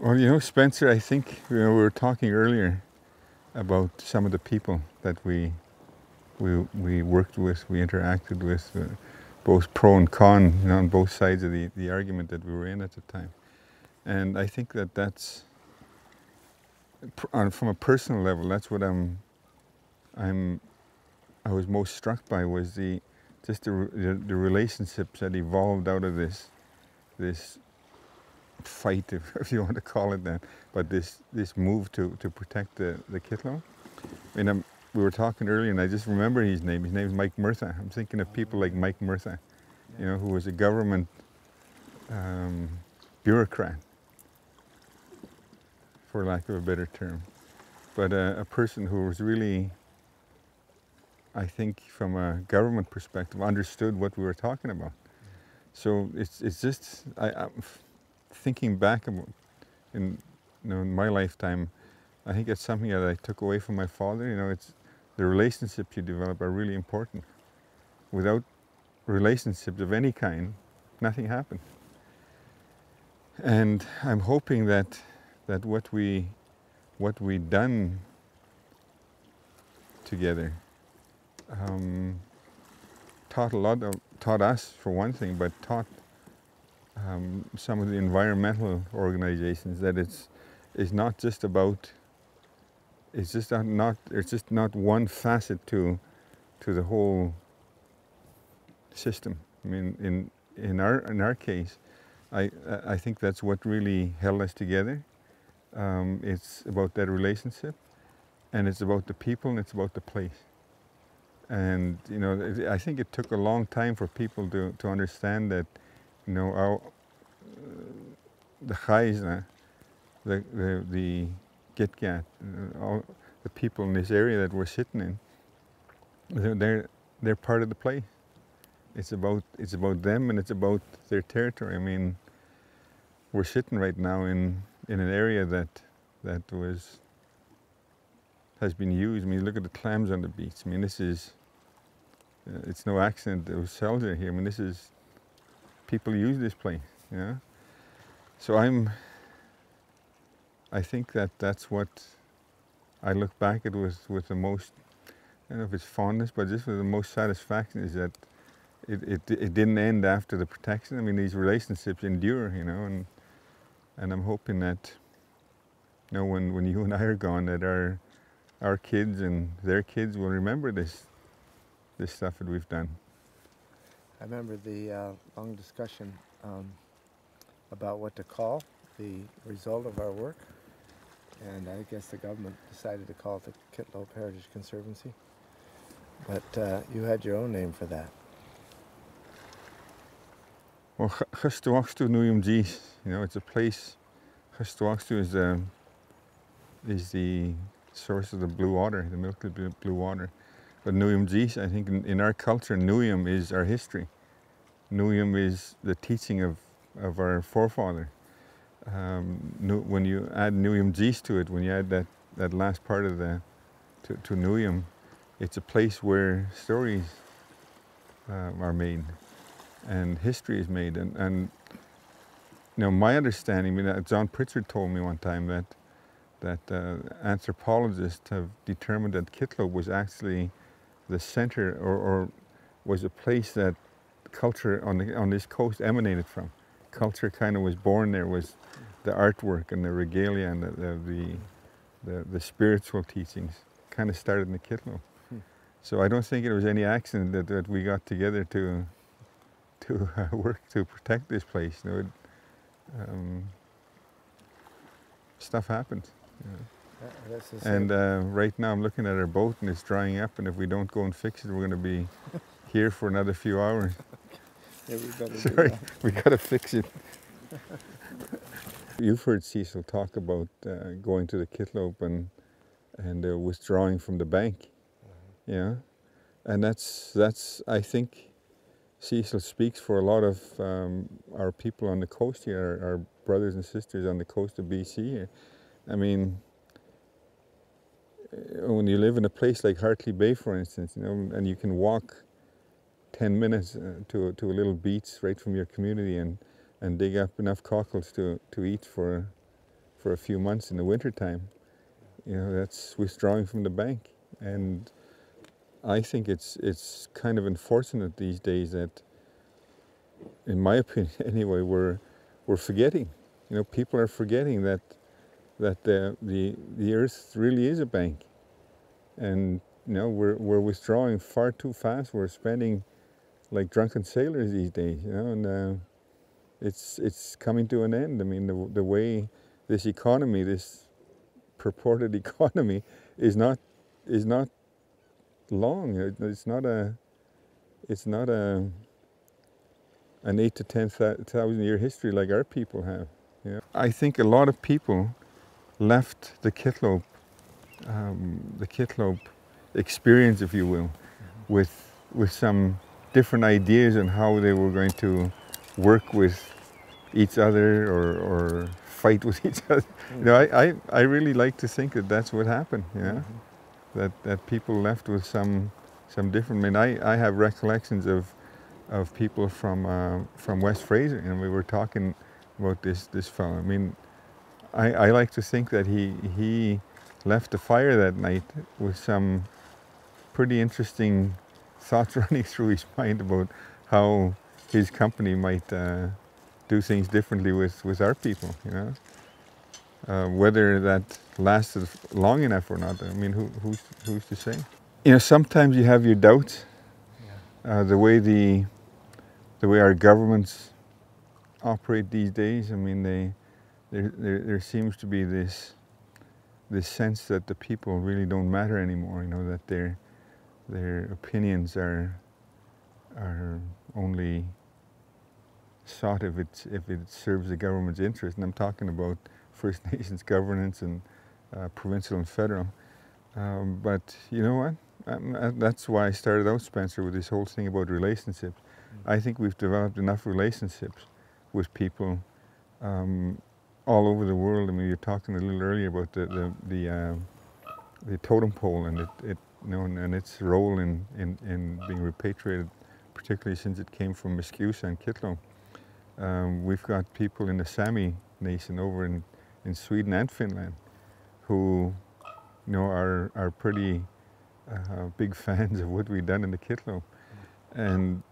Well, you know, Spencer, I think we were talking earlier about some of the people that we worked with, we interacted with, both pro and con, you know, on both sides of the argument that we were in at the time. And I think that that's, from a personal level, that's what I was most struck by, was just the relationships that evolved out of this fight, if you want to call it that, but this move to protect the Kitlope. I mean, we were talking earlier, and I just remember his name. His name is Mike Murtha. I'm thinking of people like Mike Murtha, you know, who was a government bureaucrat, for lack of a better term, but a person who was really, I think, from a government perspective, understood what we were talking about. So it's just, I'm thinking back about in my lifetime, I think it's something that I took away from my father. You know, it's the relationships you develop are really important. Without relationships of any kind, nothing happens. And I'm hoping that what we done together taught us, for one thing, but taught some of the environmental organizations that it's not just about, it's just not one facet to the whole system. I mean, in our case, I think that's what really held us together. It's about that relationship, and it's about the people, and it's about the place. And you know, I think it took a long time for people to understand that, you know, the Haisla, the Gitgat, all the people in this area that we're sitting in, they're part of the place. It's about them, and it's about their territory. I mean, we're sitting right now in an area that has been used. I mean, look at the clams on the beach. I mean, this is it's no accident those cells are here. I mean, this is, people use this place, you know. So I think that's what I look back at with the most, I don't know if it's fondness, but just with the most satisfaction, is that it didn't end after the protection. I mean, these relationships endure, you know, and I'm hoping that, you know, when you and I are gone, that our kids and their kids will remember this stuff that we've done. I remember the long discussion about what to call the result of our work, and I guess the government decided to call it the Kitlope Heritage Conservancy, but you had your own name for that. Well, Haisla Nation, you know, it's a place. Haisla is the source of the blue water, the milky blue water. But Nuyum, I think in our culture, Nuyum is our history. Nuyum is the teaching of our forefather. When you add Nuyum to it, when you add that last part of to Nuyum, it's a place where stories are made and history is made. And you know, my understanding, I mean, John Pritchard told me one time that anthropologists have determined that Kitlope was actually the center, or was a place that culture on this coast emanated from. Culture kind of was born there, was the artwork and the regalia and the spiritual teachings kind of started in the Kitlope. So I don't think it was any accident that we got together to work to protect this place. You know, stuff happens. You know. And right now I'm looking at our boat and it's drying up, and if we don't go and fix it, we're going to be here for another few hours. Yeah, we better Sorry, we got to fix it. You've heard Cecil talk about going to the Kitlope and withdrawing from the bank. Yeah, and that's I think Cecil speaks for a lot of our people on the coast here, our brothers and sisters on the coast of BC here. I mean, when you live in a place like Hartley Bay, for instance, you know, and you can walk 10 minutes to a little beach right from your community and dig up enough cockles to eat for for a few months in the wintertime, that's withdrawing from the bank. And I think it's kind of unfortunate these days that, in my opinion anyway, we're forgetting. People are forgetting that the earth really is a bank, and we're withdrawing far too fast. We're spending like drunken sailors these days, and it's coming to an end. I mean, the way this economy, this purported economy, is not long. It's not an 8 to 10,000 year history like our people have. I think a lot of people left the Kitlope experience, if you will, with some different ideas on how they were going to work with each other or fight with each other. I really like to think that that's what happened. That people left with some different. I mean, I have recollections of people from West Fraser, and we were talking about this fellow. I mean, I like to think that he left the fire that night with some pretty interesting thoughts running through his mind about how his company might do things differently with our people. Whether that lasted long enough or not, I mean, who's to say? Sometimes you have your doubts. The way our governments operate these days. I mean, there seems to be this sense that the people really don't matter anymore. That their opinions are only sought if it serves the government's interest. And I'm talking about First Nations governance and provincial and federal. But you know what? That's why I started out, Spencer, with this whole thing about relationships. I think we've developed enough relationships with people all over the world. I mean, you're talking a little earlier about the totem pole and and its role in being repatriated, particularly since it came from Muscusa and Kitlope. We've got people in the Sami Nation over in Sweden and Finland who are pretty big fans of what we've done in the Kitlope. And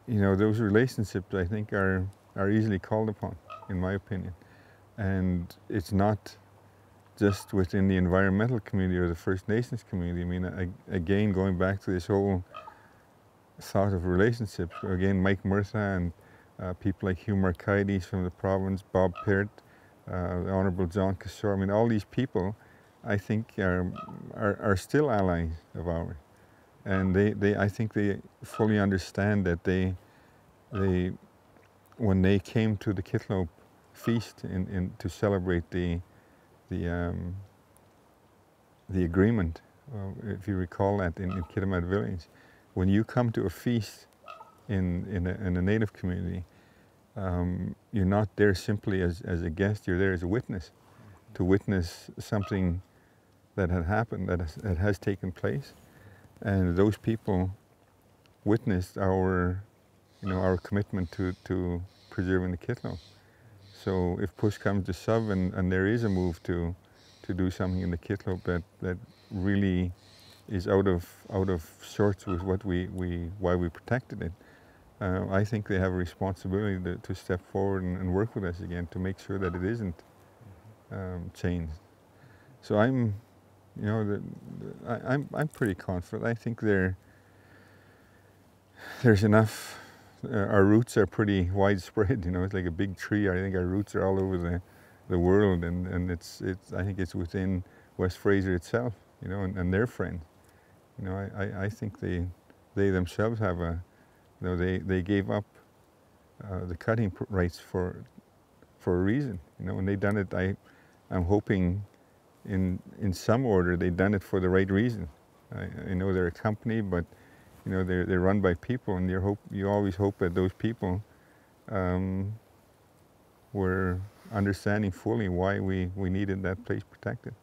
those relationships, I think, are easily called upon, in my opinion. And it's not just within the environmental community or the First Nations community. I mean, again, going back to this whole thought of relationships, again, Mike Murtha and people like Hugh Markides from the province, Bob Peart, the Honourable John Casor. I mean, all these people, I think, are still allies of ours. And I think they fully understand that when they came to the Kitlope feast to celebrate the agreement, if you recall that in Kitimat village, when you come to a feast in a native community, you're not there simply as a guest. You're there as a witness, to witness something that had happened, that has taken place. And those people witnessed our commitment to preserving the Kitlope. So if push comes to shove and there is a move to do something in the Kitlope that really is out of sorts with what why we protected it, I think they have a responsibility to step forward and work with us again to make sure that it isn't changed. So I'm pretty confident. I think there's enough. Our roots are pretty widespread. It's like a big tree. I think our roots are all over the world, and I think it's within West Fraser itself. And their friends. I think they themselves have they gave up the cutting rights for a reason. And they done it. I'm hoping in some order they've done it for the right reason. I know they're a company, but they're run by people, and you always hope that those people were understanding fully why we needed that place protected.